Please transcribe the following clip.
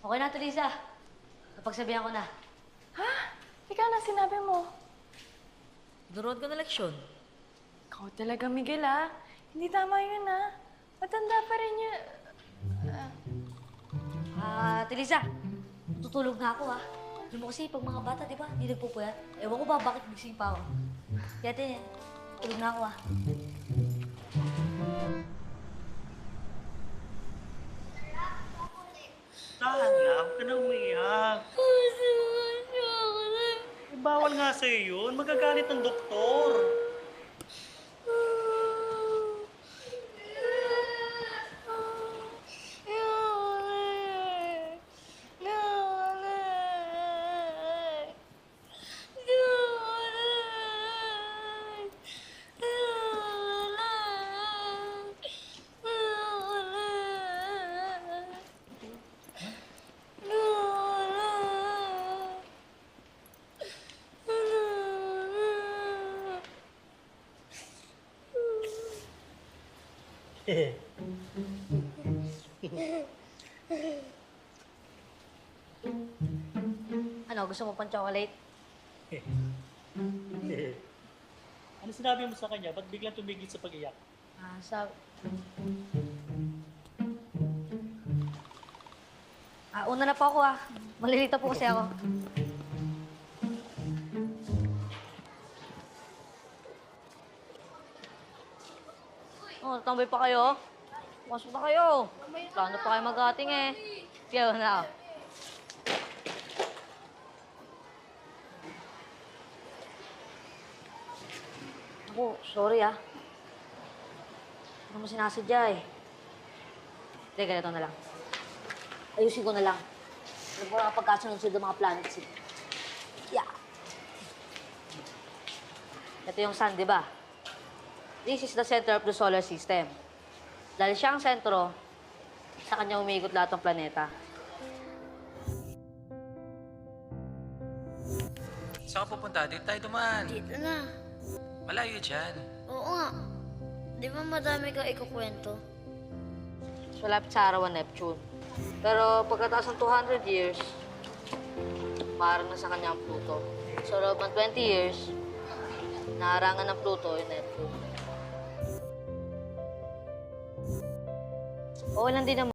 Okay na, Teresa. Napagsabihan ko na. Ha? Ikaw na sinabi mo. Duruan ko na leksyon. Ikaw talaga, Miguel, ah. Hindi tama yun, ah. Matanda pa rin yun. Teresa, tutulog na ako, ah. Alam mo kasi, pag mga bata, di ba, hindi nagpupuyat. Ewan ko ba bakit gising pa ako. Kaya tulog na ako, ah. Tahan lang, huwag ka na umiiyak. Eh, bawal nga sa'yo yun. Magagalit ng doktor. Ano, gusto mo pang chocolate? Ano sinabi mo sa kanya? Ba't biglang tumigil sa pag-iyak? Una na po ako, ah. Malilito po kasi ako. Oh, tambay pa kayo? Pasok na kayo. Plano pa kayo mag-ating eh. Kaya na. Ako, sorry ah. Ano mo sinasadya eh. Hindi, ganito na lang. Ayusin ko na lang. Huwag mo lang pagkasunod-sunod ng mga planets eh. Yeah. Ito yung sun, di ba? This is the center of the solar system. Dahil siya ang sentro, sa kanya umiikot lahat ng planeta. Saan ka pupunta? Dito tayo dumaan. Dito na. Malayo dyan. Oo nga. Di ba madami ka ikukwento? So, lapit sa araw ang Neptune. Pero pagkataas ng 200 years, maharang na sa kanya ang Pluto. So, loob ng 20 years, naharangan ng Pluto yung Neptune. Oo lang din naman.